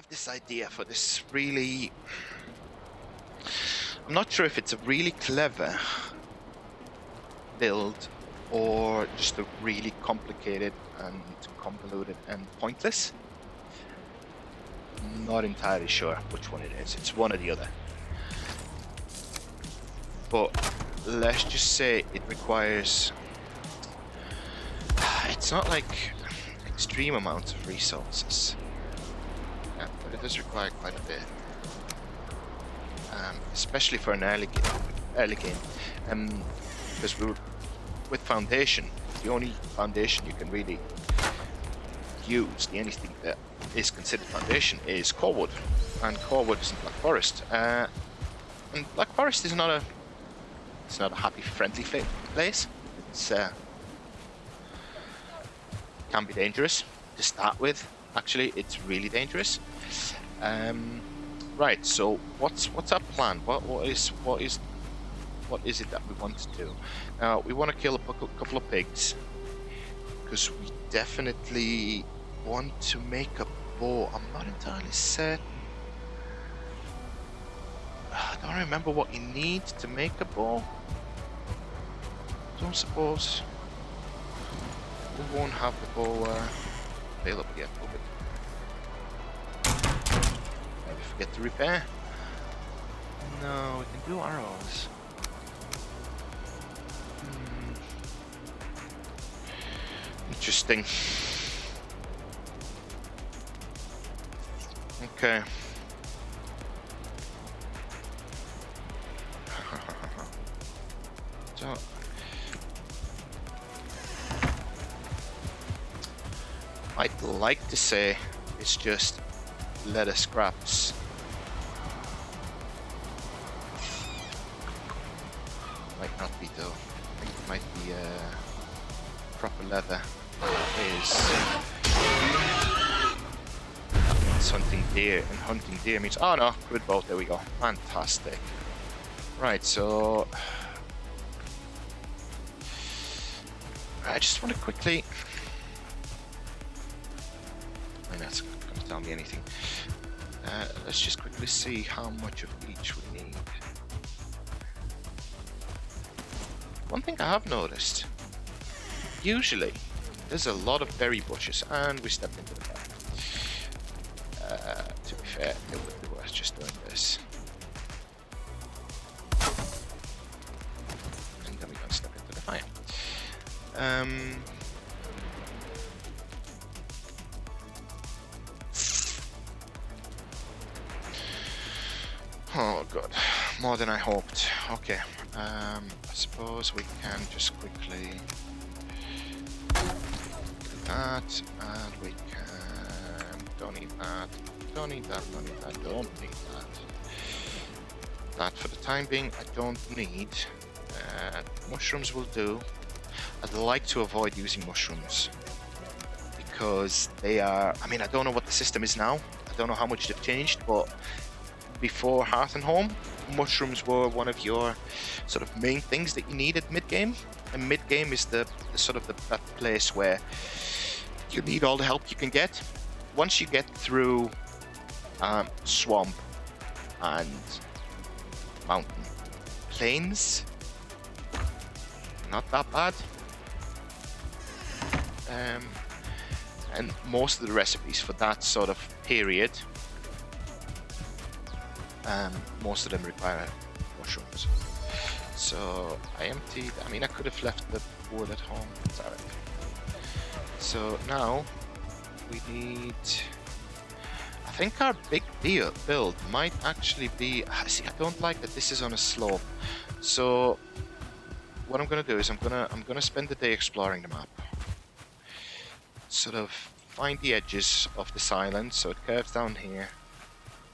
have this idea for this really... I'm not sure if it's a really clever build or just a really complicated and convoluted and pointless. I'm not entirely sure which one it is. It's one or the other. But let's just say it requires... It's not like extreme amounts of resources. Yeah, but it does require quite a bit. Especially for an early game. Because with Foundation, the only Foundation you can really use, the only thing that is considered Foundation is Corewood. And Corewood is in Black Forest. And Black Forest is not a... It's not a happy, friendly place. It's can be dangerous to start with. Actually, it's really dangerous. Right. So, what's our plan? What is it that we want to do? Now, we want to kill a couple of pigs because we definitely want to make a bow. I'm not entirely certain. I don't remember what you need to make a bow. Don't suppose we won't have the bow available yet, will we? Maybe forget to repair. No, we can do arrows. Interesting. Okay. So I'd like to say it's just leather scraps. Might not be though. I think it might be proper leather. It's hunting deer, and hunting deer means... Oh no, good boat, there we go. Fantastic. Right, so... I just want to quickly... I mean, that's not going to tell me anything. Let's just quickly see how much of each we need. One thing I have noticed, usually there's a lot of berry bushes, and we stepped into the fire. To be fair, it would be worth just doing this. And then we're going to step into the fire. Oh god, more than I hoped. Okay, I suppose we can just quickly do that, and we can... Don't need that, don't need that, don't need that, don't need that. That for the time being I don't need. Mushrooms will do. I'd like to avoid using mushrooms because they are... I mean, I don't know what the system is now. I don't know how much they've changed, but before Hearth and Home, mushrooms were one of your sort of main things that you needed mid-game. And mid-game is the sort of that place where you need all the help you can get. Once you get through swamp and mountain, plains, not that bad. And most of the recipes for that sort of period, most of them require mushrooms. So I emptied. I mean, I could have left the wood at home. It's alright. So now we need... I think our big build might actually be... See, I don't like that this is on a slope. So what I'm gonna do is I'm gonna spend the day exploring the map. Sort of find the edges of this island. So it curves down here.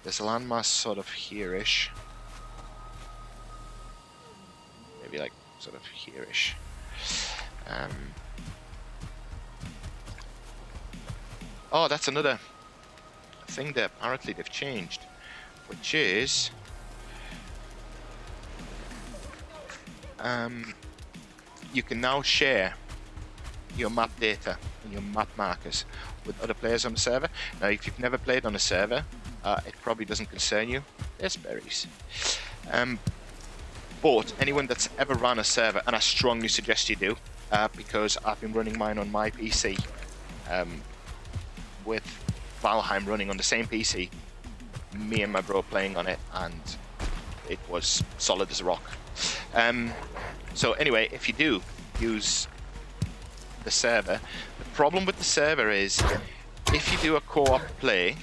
There's a landmass sort of here-ish. Maybe like sort of here-ish. Oh, that's another thing that apparently they've changed, which is you can now share your map data and your map markers with other players on the server. Now, if you've never played on a server, it probably doesn't concern you. There's berries. But anyone that's ever run a server, and I strongly suggest you do, because I've been running mine on my PC, with Valheim running on the same PC, me and my bro playing on it, and it was solid as a rock. So anyway, if you do use the server, the problem with the server is if you do a co-op play,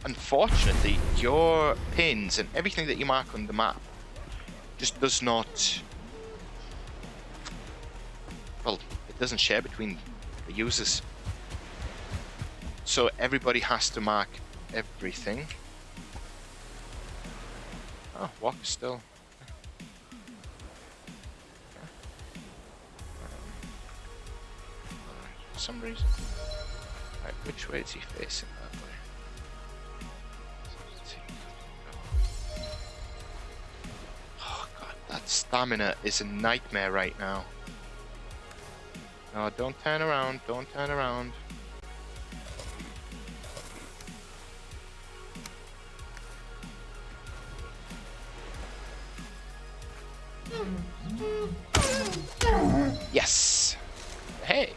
unfortunately your pins and everything that you mark on the map just does not, well, it doesn't share between the users, so everybody has to mark everything. Oh, walk still. For some reason. Right, which way is he facing? That way. Oh god, that stamina is a nightmare right now. No, don't turn around, don't turn around. Yes! Hey!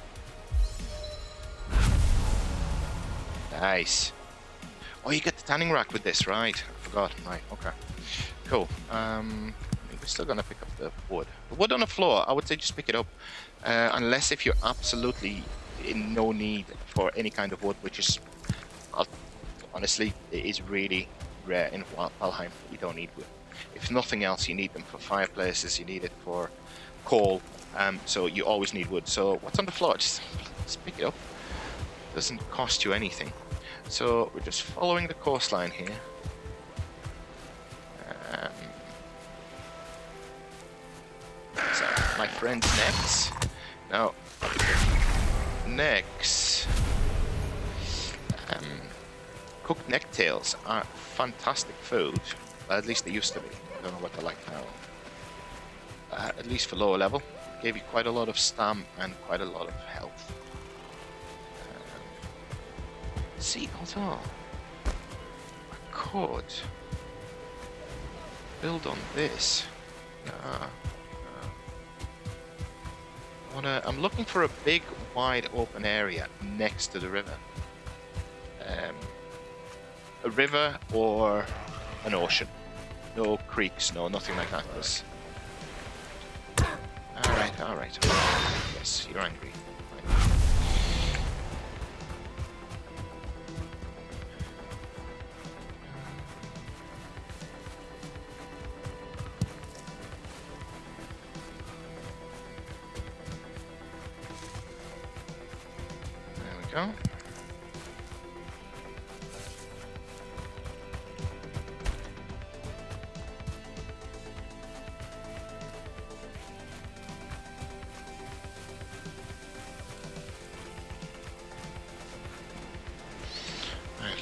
Nice. Oh, you get the tanning rack with this, right? I forgot. Right, okay. Cool. We're still gonna pick up the wood. The wood on the floor, I would say just pick it up. Unless if you're absolutely in no need for any kind of wood, which is, honestly, it is really rare in Valheim. You don't need wood. If nothing else, you need them for fireplaces, you need it for coal, so you always need wood. So what's on the floor? Just pick it up. Doesn't cost you anything. So we're just following the coastline here. So my friend Nex. Now, Nex. Cooked necktails are fantastic food. Well, at least they used to be. I don't know what they're like now. At least for lower level. Gave you quite a lot of stam and quite a lot of health. See, although I could build on this. I'm looking for a big, wide, open area next to the river. A river or an ocean. No creeks, no, nothing like that. Alright. Yes, you're angry. There we go.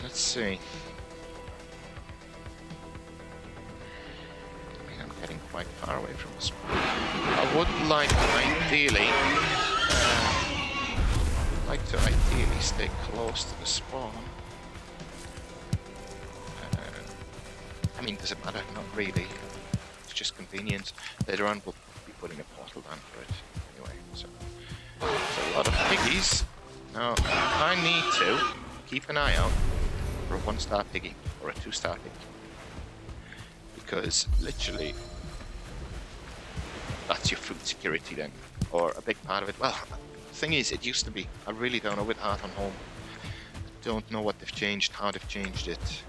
Let's see. I mean, I'm getting quite far away from the spawn. I would like to ideally stay close to the spawn. I mean, does it matter? Not really. It's just convenience. Later on, we'll be putting a portal down for it. Anyway, so there's a lot of piggies. Now, I need to keep an eye out for a 1-star piggy or a 2-star piggy, because literally that's your food security then, or a big part of it. Well, the thing is, it used to be. I really don't know with Hearth on Home. Don't know what they've changed, how they've changed it.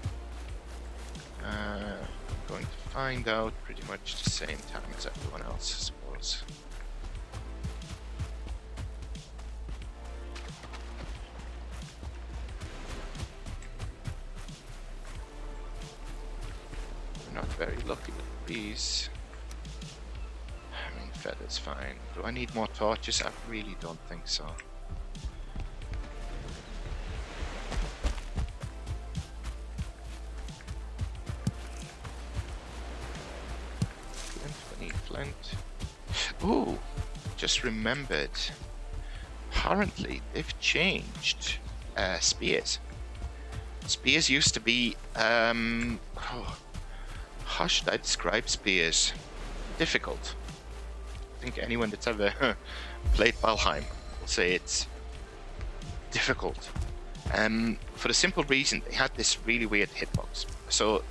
I'm going to find out pretty much the same time as everyone else, I suppose. Not very lucky with bees. I mean, feathers fine. Do I need more torches? I really don't think so. Flint, we need flint. Ooh, just remembered. Apparently, they've changed spears. Spears used to be, how should I describe spears? Difficult. I think anyone that's ever played Valheim will say it's difficult. For the simple reason they had this really weird hitbox. So,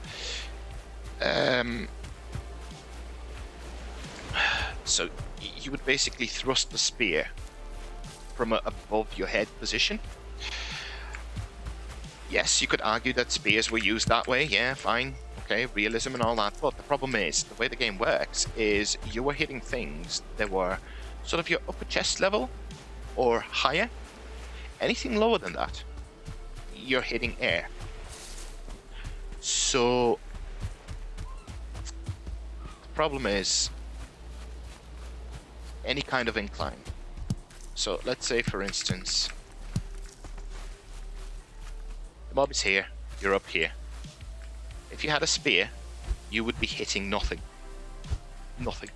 so you would basically thrust the spear from above your head position. Yes, you could argue that spears were used that way. Yeah, fine. Okay, realism and all that. But the problem is, the way the game works is you were hitting things that were sort of your upper chest level or higher. Anything lower than that, you're hitting air. So the problem is any kind of incline. So let's say, for instance, the mob is here, you're up here. If you had a spear, you would be hitting nothing. Nothing.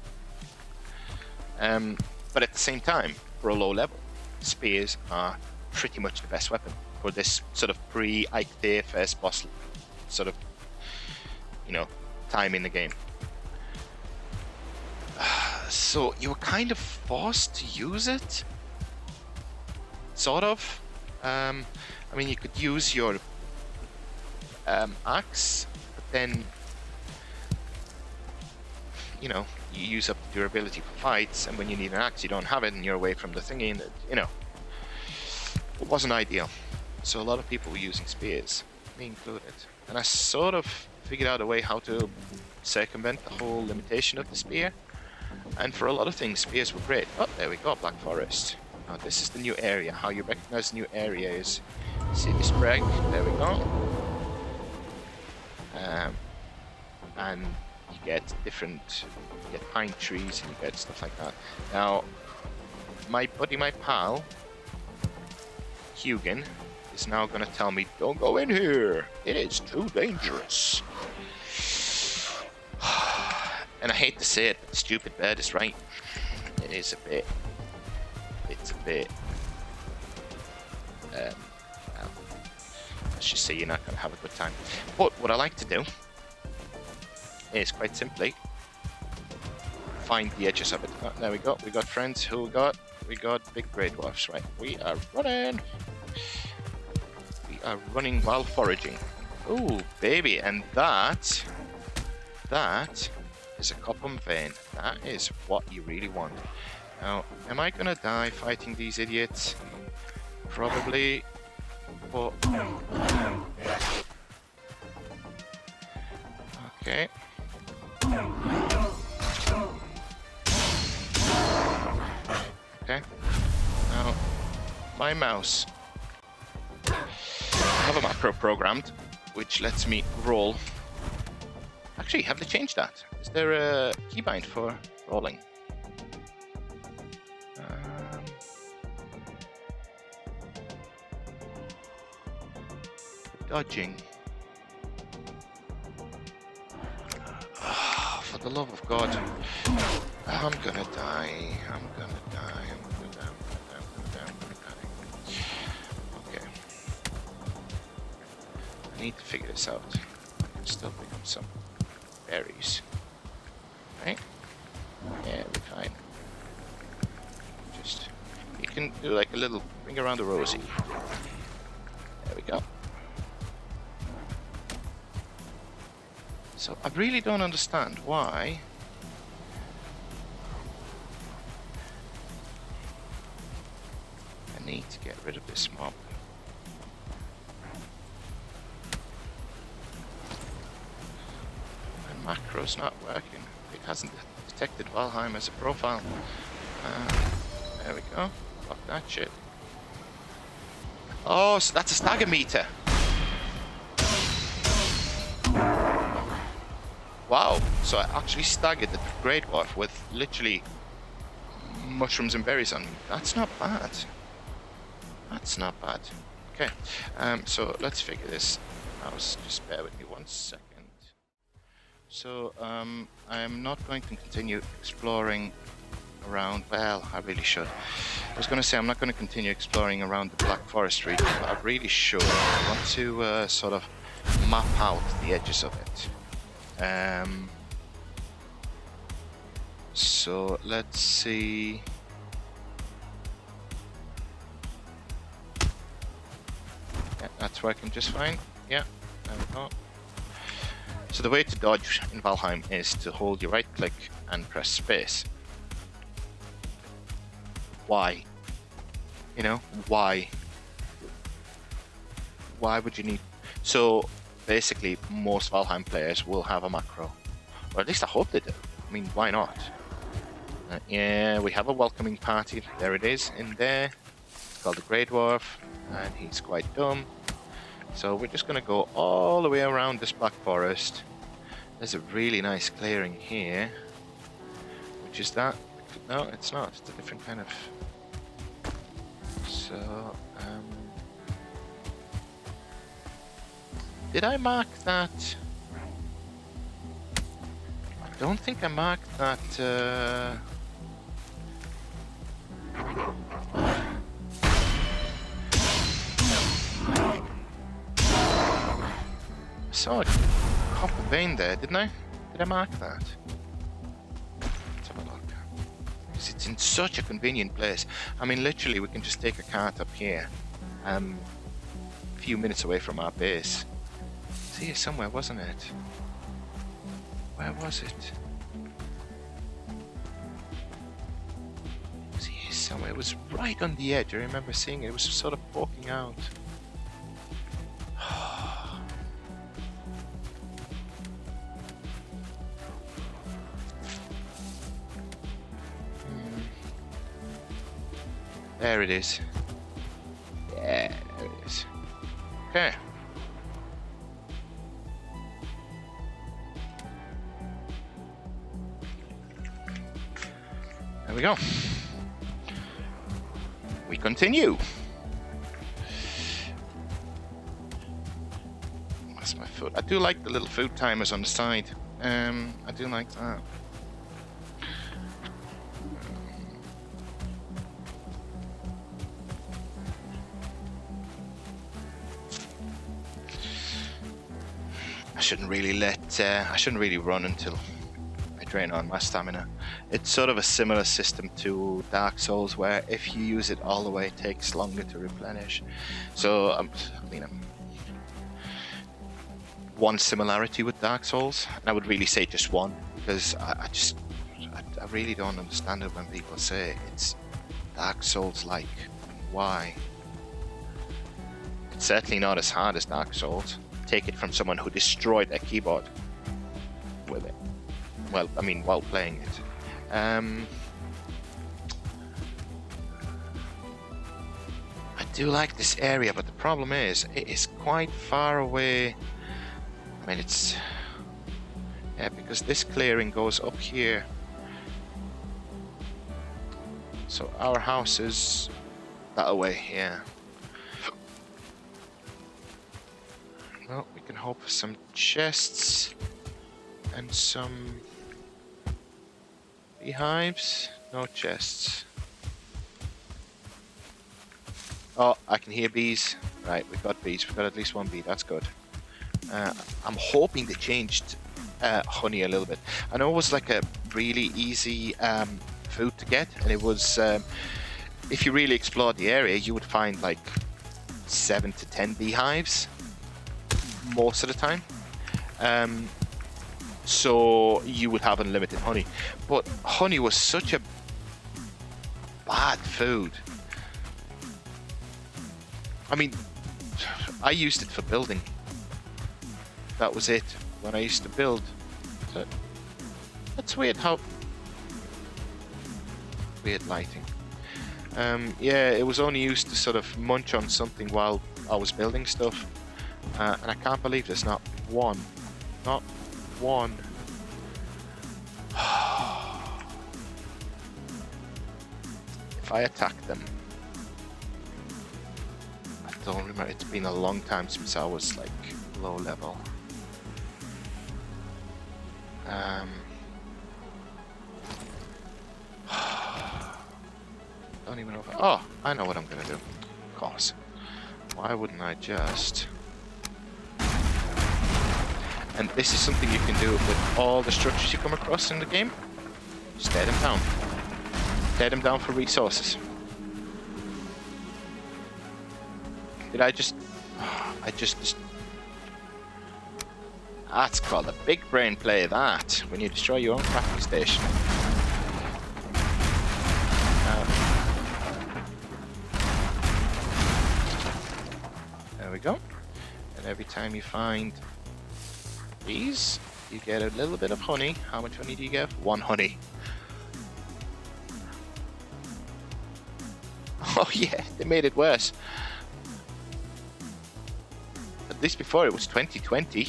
But at the same time, for a low level, spears are pretty much the best weapon for this sort of pre-Ike Day first boss sort of, you know, time in the game. So you were kind of forced to use it, sort of. I mean, you could use your axe, but then, you know, you use up durability for fights, and when you need an axe, you don't have it, and you're away from the thingy, and you know, it wasn't ideal. So a lot of people were using spears, me included, and I sort of figured out a way how to circumvent the whole limitation of the spear. And for a lot of things, spears were great. Oh, there we go, Black Forest. Now this is the new area. How you recognize the new area is, see this break, there we go. And you get different, you get pine trees and you get stuff like that. Now, my buddy, my pal, Hugin, is now going to tell me, don't go in here, it is too dangerous. And I hate to say it, but the stupid bird is right. It is a bit, it's a bit, well, let's just say you're not going to have a good time. But what I like to do is quite simply find the edges of it. Oh, there we go, we got friends. Who we got? We got big grey dwarfs, right? We are running. We are running while foraging. Ooh, baby, and that is a copper vein. That is what you really want. Now, am I gonna die fighting these idiots? Probably. But okay. Okay. Now, my mouse. I have a macro programmed, which lets me roll. Actually, have they changed that? Is there a keybind for rolling? Dodging. Oh, for the love of God. I'm gonna die. I'm gonna die. I'm gonna die. I'm gonna die. I'm gonna die. Okay. I need to figure this out. I can still pick up some berries. Right? Yeah, we're fine. Just, you can do like a little ring around the rosy. There we go. So I really don't understand why I need to get rid of this mob. My macro's not working. It hasn't detected Valheim as a profile. There we go. Fuck that shit. Oh, so that's a stagger meter. Wow, so I actually staggered the grey dwarf with literally mushrooms and berries on me. That's not bad. That's not bad. Okay, so let's figure this out. Just bear with me 1 second. So, I am not going to continue exploring around. Well, I really should. I was going to say I'm not going to continue exploring around the Black Forest region, but I really should. I want to sort of map out the edges of it. So let's see. Yeah, that's working just fine. Yeah, there we go. So the way to dodge in Valheim is to hold your right click and press space. Why? You know, why? Why would you need... So basically most Valheim players will have a macro. Or at least I hope they do. I mean, why not? Yeah, we have a welcoming party. There it is, in there. It's called the Grey Dwarf, and he's quite dumb. So we're just going to go all the way around this Black Forest. There's a really nice clearing here. Which is that? No, it's not. It's a different kind of... So, did I mark that? I don't think I marked that, I saw a copper vein there, didn't I? Did I mark that? Let's have a look. Because it's in such a convenient place. I mean, literally, we can just take a cart up here. A few minutes away from our base. It's here somewhere, wasn't it? Where was it? It was here somewhere. It was right on the edge. I remember seeing it. It was sort of poking out. There it is. Yeah, there it is. Okay. There we go. We continue. That's my food. I do like the little food timers on the side. I do like that. I shouldn't really run until I drain on my stamina. It's sort of a similar system to Dark Souls, where if you use it all the way, it takes longer to replenish. So, one similarity with Dark Souls, and I would really say just one, because I really don't understand it when people say it's Dark Souls-like. Why? It's certainly not as hard as Dark Souls. Take it from someone who destroyed their keyboard with it. Well, I mean, while playing it. I do like this area, but the problem is, it is quite far away. I mean, it's... Yeah, because this clearing goes up here. So our house is that way, yeah. Well, we can hope for some chests and some beehives. No chests. Oh, I can hear bees. Right, we've got bees. We've got at least one bee. That's good. I'm hoping they changed honey a little bit. I know it was like a really easy food to get, and it was if you really explored the area, you would find like 7 to 10 beehives most of the time. So you would have unlimited honey. But honey was such a bad food. I mean, I used it for building. That was it. When I used to build. So, that's weird how... Weird lighting. Yeah, it was only used to sort of munch on something while I was building stuff. And I can't believe there's not one. Not one. If I attack them... I don't remember. It's been a long time since I was like low level. Don't even know if oh, I know what I'm gonna do. Of course. Why wouldn't I just... And this is something you can do with all the structures you come across in the game. Just tear them down. Tear them down for resources. Did I just... I just... That's called a big brain play, that. When you destroy your own crafting station. There we go. And every time you find these, you get a little bit of honey. How much honey do you get? 1 honey. Oh yeah, they made it worse. At least before it was 2020.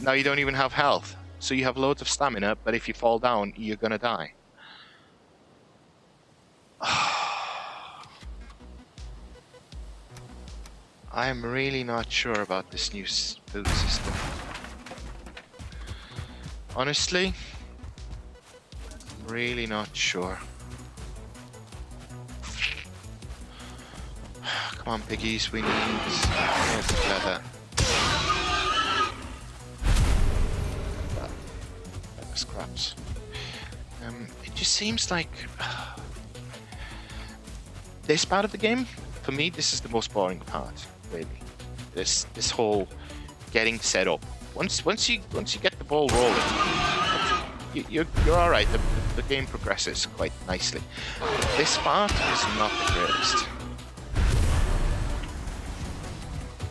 Now you don't even have health. So you have loads of stamina, but if you fall down, you're gonna die. I'm really not sure about this new food system. Honestly, I'm really not sure. Come on, piggies, we need leather. Leather scraps. It just seems like this part of the game, for me, this is the most boring part. Really, this whole getting set up. Once you get the ball rolling, you're all right. The game progresses quite nicely. But this part is not the greatest.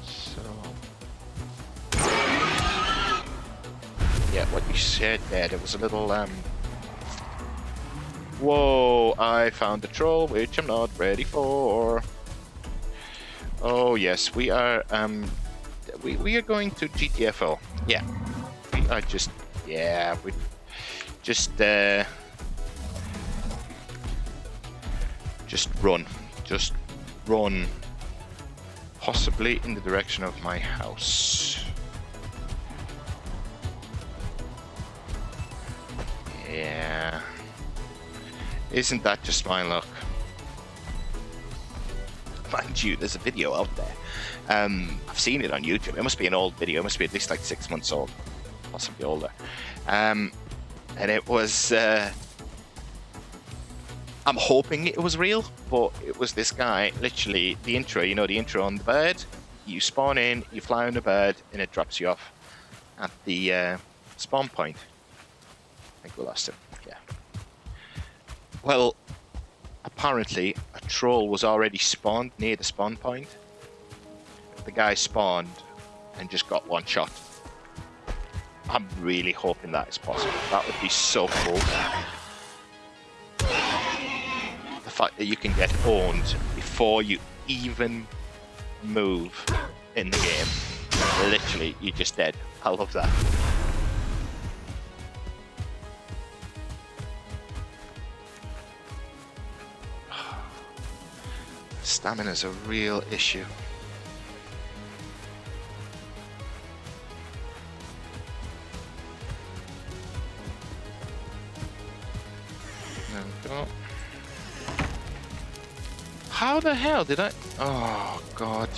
So, yeah, what you said there was a little Whoa! I found a troll, which I'm not ready for. Oh yes, we are we are going to GTFO. Yeah. We are just we just run. Just run. Possibly in the direction of my house. Yeah. Isn't that just my luck? Mind you, there's a video out there. I've seen it on YouTube. It must be an old video. It must be at least like 6 months old, possibly older. And it was. I'm hoping it was real, but it was this guy. Literally, the intro. You know, the intro on the bird. You spawn in, you fly on the bird, and it drops you off at the spawn point. I think we lost him. Yeah. Well. Apparently, a troll was already spawned near the spawn point. The guy spawned and just got one shot. I'm really hoping that is possible. That would be so cool. The fact that you can get owned before you even move in the game. Literally, you're just dead. I love that. Stamina's a real issue. There we go. How the hell did I... Oh, God.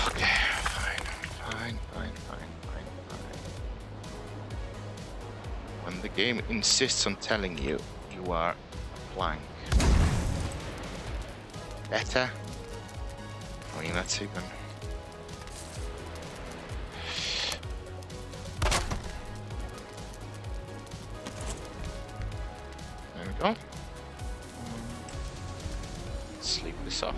Okay, fine. When the game insists on telling you, you are a plank. Better? I mean, that's even... There we go. Let's sleep this off.